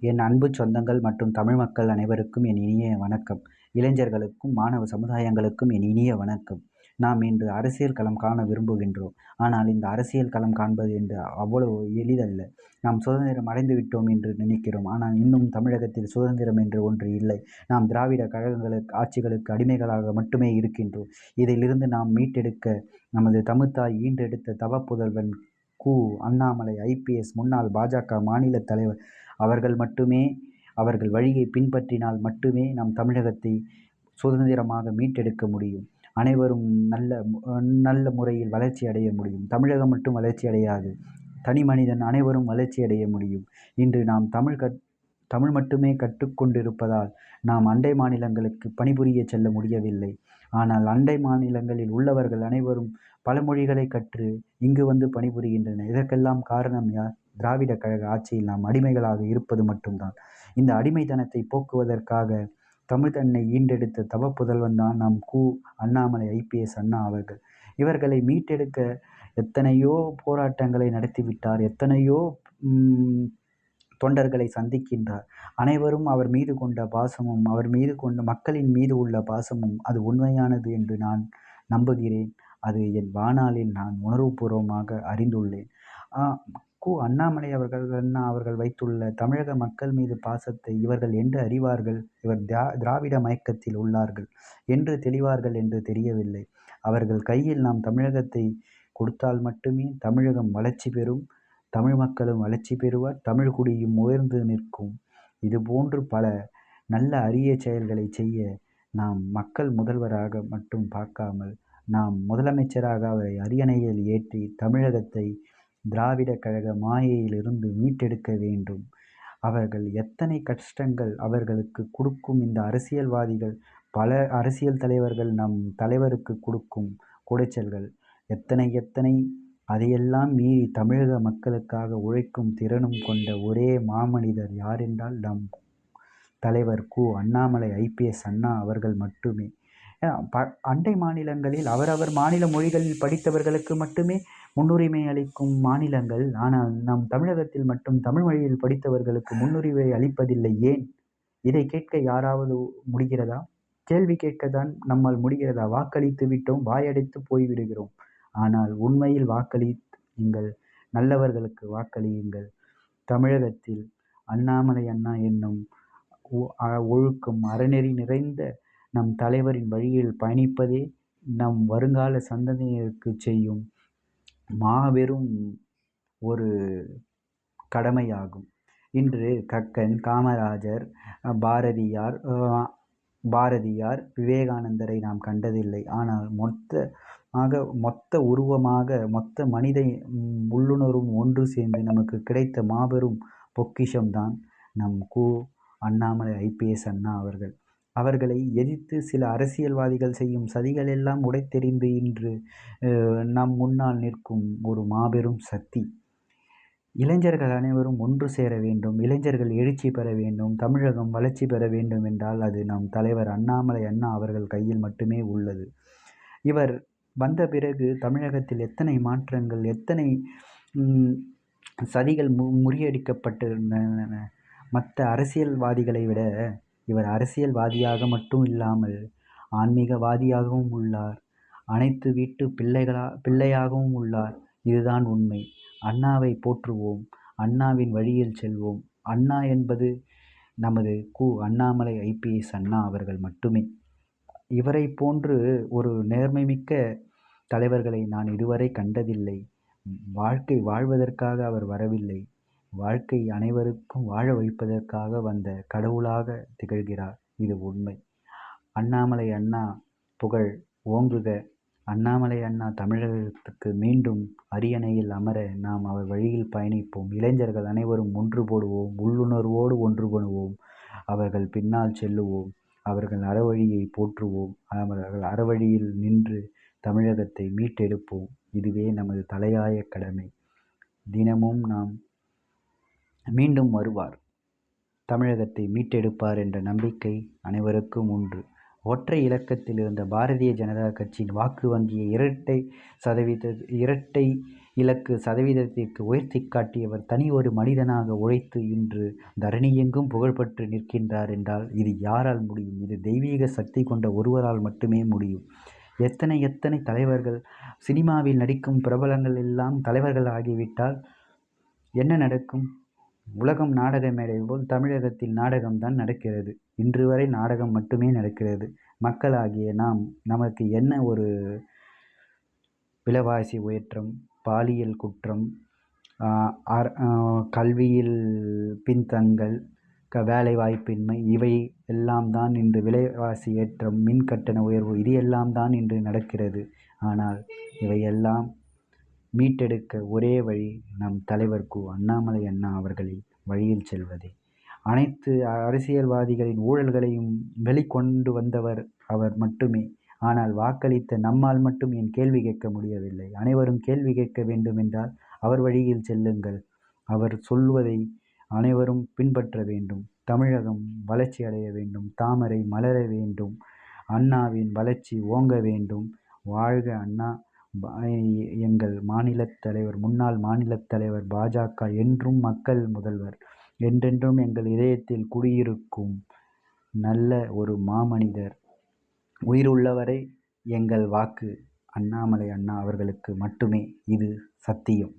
என் அன்பு சொந்தங்கள் மற்றும் தமிழ் மக்கள் அனைவருக்கும் என் இனிய வணக்கம். இளைஞர்களுக்கும் மாணவ சமுதாயங்களுக்கும் என் இனிய வணக்கம். நாம் இன்று அரசியல் களம் காண விரும்புகின்றோம். ஆனால் இந்த அரசியல் களம் காண்பது என்று அவ்வளவு எளிதல்ல. நாம் சுதந்திரம் அடைந்து விட்டோம் என்று நினைக்கிறோம். ஆனால் இன்னும் தமிழகத்தில் சுதந்திரம் என்று ஒன்று இல்லை. நாம் திராவிட கழகங்களுக்கு ஆட்சிகளுக்கு அடிமைகளாக மட்டுமே இருக்கின்றோம். இதிலிருந்து நாம் மீட்டெடுக்க நமது தமிழ்த்தாய் ஈன்றெடுத்த தவப்புதல்வன் கு. அண்ணாமலை ஐபிஎஸ் முன்னாள் பாஜக மாநில தலைவர் அவர்கள் வழியை பின்பற்றினால் மட்டுமே நம் தமிழகத்தை சுதந்திரமாக மீட்டெடுக்க முடியும். அனைவரும் நல்ல முறையில் வளர்ச்சி அடைய முடியும். தமிழகம் மட்டும் வளர்ச்சி அடையாது, தனி மனிதன் அனைவரும் வளர்ச்சி அடைய முடியும். இன்று நாம் தமிழ் மட்டுமே கற்றுக்கொண்டிருப்பதால் நாம் அண்டை மாநிலங்களுக்கு பணிபுரிய செல்ல முடியவில்லை. ஆனால் அண்டை மாநிலங்களில் உள்ளவர்கள் அனைவரும் பல மொழிகளை கற்று இங்கு வந்து பணிபுரிகின்றனர். இதற்கெல்லாம் காரணம் யார்? திராவிட கழக ஆட்சியில் நாம் அடிமைகளாக இருப்பது மட்டும்தான். இந்த அடிமைத்தனத்தை போக்குவதற்காக தமிழ் தன்னை ஈண்டெடுத்த தவப்புதல்வன் தான் நம் கு. அண்ணாமலை ஐபிஎஸ் அண்ணா அவர்கள். இவர்களை மீட்டெடுக்க எத்தனையோ போராட்டங்களை நடத்திவிட்டார். எத்தனையோ தொண்டர்களை சந்திக்கின்றார். அனைவரும் அவர் மீது கொண்ட பாசமும் அவர் மீது கொண்ட மக்களின் மீது உள்ள பாசமும் அது உண்மையானது என்று நான் நம்புகிறேன். அது என் வாழ்நாளில் நான் உணர்வுபூர்வமாக அறிந்துள்ளேன். கு. அண்ணாமலை அவர்கள் வைத்துள்ள தமிழக மக்கள் மீது பாசத்தை இவர்கள் என்று அறிவார்கள்? இவர் திராவிட மயக்கத்தில் உள்ளார்கள் என்று தெளிவார்கள் என்று தெரியவில்லை. அவர்கள் கையில் நாம் தமிழகத்தை கொடுத்தால் மட்டுமே தமிழகம் வளர்ச்சி பெறும், தமிழ் மக்களும் வளர்ச்சி பெறுவார், தமிழ் குடியும் உயர்ந்து நிற்கும். இதுபோன்று பல நல்ல அரிய செயல்களை செய்ய நாம் மக்கள் முதல்வராக மட்டும் பார்க்காமல் நாம் முதலமைச்சராக அவரை அரியணையில் ஏற்றி தமிழகத்தை திராவிட கழக மாயையிலிருந்து மீட்டெடுக்க வேண்டும். அவர்கள் எத்தனை கஷ்டங்கள் அவர்களுக்கு கொடுக்கும் இந்த அரசியல்வாதிகள், பல அரசியல் தலைவர்கள் நம் தலைவருக்கு கொடுக்கும் குடைச்சல்கள் எத்தனை அதையெல்லாம் மீறி தமிழக மக்களுக்காக உழைக்கும் திறனும் கொண்ட ஒரே மாமனிதர் யார் என்றால் நம் தலைவர் கு. அண்ணாமலை ஐபிஎஸ் அண்ணா அவர்கள் மட்டுமே. அண்டை மாநிலங்களில் அவரவர் மாநில மொழிகளில் படித்தவர்களுக்கு மட்டுமே முன்னுரிமை அளிக்கும் மாநிலங்கள். ஆனால் நம் தமிழகத்தில் மட்டும் தமிழ் மொழியில் படித்தவர்களுக்கு முன்னுரிமை அளிப்பதில்லை. ஏன்? இதை கேட்க யாராவது முடிகிறதா? கேள்வி கேட்கத்தான் நம்மால் முடிகிறதா? வாக்களித்து விட்டோம், வாயடைத்து போய்விடுகிறோம். ஆனால் உண்மையில் வாக்களியுங்கள், நல்லவர்களுக்கு வாக்களியுங்கள். தமிழகத்தில் அண்ணாமலை அண்ணா என்னும் ஒழுக்கம் அறநெறி நிறைந்த நம் தலைவரின் வழியில் பயணிப்பதே நம் வருங்கால சந்ததியினருக்கு செய்யும் மாபெரும் ஒரு கடமையாகும். இன்று கக்கன், காமராஜர், பாரதியார், விவேகானந்தரை நாம் கண்டதில்லை. ஆனால் மொத்த உருவமாக மொத்த மனித உள்ளுணர்வும் ஒன்று சேர்ந்து நமக்கு கிடைத்த மாபெரும் பொக்கிஷம்தான் நம் கு. அண்ணாமலை ஐபிஎஸ் அண்ணா அவர்கள். அவர்களை எதிர்த்து சில அரசியல்வாதிகள் செய்யும் சதிகள் எல்லாம் உடைத்தெறிந்து இன்று நம் முன்னால் நிற்கும் ஒரு மாபெரும் சக்தி. இளைஞர்கள் அனைவரும் ஒன்று சேர வேண்டும், இளைஞர்கள் எழுச்சி பெற வேண்டும், தமிழகம் வளர்ச்சி பெற வேண்டும் என்றால் அது நம் தலைவர் அண்ணாமலை அண்ணா அவர்கள் கையில் மட்டுமே உள்ளது. இவர் வந்த பிறகு தமிழகத்தில் எத்தனை மாற்றங்கள், எத்தனை சதிகள் முறியடிக்கப்பட்டிருந்தன. மற்ற அரசியல்வாதிகளை விட இவர் அரசியல்வாதியாக மட்டும் இல்லாமல் ஆன்மீகவாதியாகவும் உள்ளார், அனைத்து வீட்டு பிள்ளையாகவும் உள்ளார். இதுதான் உண்மை. அண்ணாவை போற்றுவோம், அண்ணாவின் வழியில் செல்வோம். அண்ணா என்பது நமது கு. அண்ணாமலை ஐபிஎஸ் அண்ணா அவர்கள் மட்டுமே. இவரை போன்று ஒரு நேர்மைமிக்க தலைவர்களை நான் இதுவரை கண்டதில்லை. வாழ்க்கை வாழ்வதற்காக அவர் வரவில்லை, வாழ்க்கை அனைவருக்கும் வாழ வைப்பதற்காக வந்த கடவுளாக திகழ்கிறார். இது உண்மை. அண்ணாமலை அண்ணா புகழ் ஓங்குக. அண்ணாமலை அண்ணா தமிழகத்துக்கு மீண்டும் அரியணையில் அமர நாம் அவர் வழியில் பயணிப்போம். இளைஞர்கள் அனைவரும் ஒன்று போடுவோம், உள்ளுணர்வோடு ஒன்றுபடுவோம், அவர்கள் பின்னால் செல்லுவோம், அவர்கள் அறவழியை போற்றுவோம், அவர்கள் அறவழியில் நின்று தமிழகத்தை மீட்டெடுப்போம். இதுவே நமது தலையாய கடமை. தினமும் நாம் மீண்டும் வருவார், தமிழகத்தை மீட்டெடுப்பார் என்ற நம்பிக்கை அனைவருக்கும் உண்டு. ஒற்றை இலக்கத்தில் இருந்த பாரதிய ஜனதா கட்சியின் வாக்கு வங்கியை இரட்டை இலக்கு சதவீதத்திற்கு உயர்த்திக் காட்டியவர் தனி ஒரு மனிதனாக உழைத்து இன்று தரணியெங்கும் புகழ்பெற்று நிற்கின்றார் என்றால் இது யாரால் முடியும்? இது தெய்வீக சக்தி கொண்ட ஒருவரால் மட்டுமே முடியும். எத்தனை எத்தனை தலைவர்கள் சினிமாவில் நடிக்கும் பிரபலங்கள் எல்லாம் தலைவர்கள் ஆகிவிட்டால் என்ன நடக்கும்? உலகம் நாடக மேடை போல் தமிழகத்தில் நாடகம்தான் நடக்கிறது. இன்று வரை நாடகம் மட்டுமே நடக்கிறது. மக்களாகிய நாம் நமக்கு என்ன ஒரு விலைவாசி உயற்றம், பாலியல் குற்றம், கல்வியில் பின்தங்கல், வேலை வாய்ப்பின்மை இவை எல்லாம் தான் இன்று விலைவாசி ஏற்றம், மின் கட்டண உயர்வு இது எல்லாம் தான் இன்று நடக்கிறது. ஆனால் இவையெல்லாம் மீட்டெடுக்க ஒரே வழி நம் தலைவர் அண்ணாமலை அண்ணா அவர்களின் வழியில் செல்வதே. அனைத்து அரசியல்வாதிகளின் ஊழல்களையும் வெளிக்கொண்டு வந்தவர் அவர் மட்டுமே. ஆனால் வாக்களித்த நம்மால் மட்டும் ஏன் கேள்வி கேட்க முடியவில்லை? அனைவரும் கேள்வி கேட்க வேண்டும் என்றால் அவர் வழியில் செல்லுங்கள். அவர் சொல்வதை அனைவரும் பின்பற்ற வேண்டும். தமிழகம் வளர்ச்சி அடைய வேண்டும். தாமரை மலர வேண்டும். அண்ணாவின் வளர்ச்சி ஓங்க வேண்டும். வாழ்க அண்ணா! எங்கள் மாநிலத் தலைவர், முன்னாள் மாநிலத் தலைவர், பாஜக என்றும் மக்கள் முதல்வர், என்றென்றும் எங்கள் இதயத்தில் குடியிருக்கும் நல்ல ஒரு மாமனிதர். உயிருள்ளவரை எங்கள் வாக்கு அண்ணாமலை அண்ணா அவர்களுக்கு மட்டுமே. இது சத்தியம்.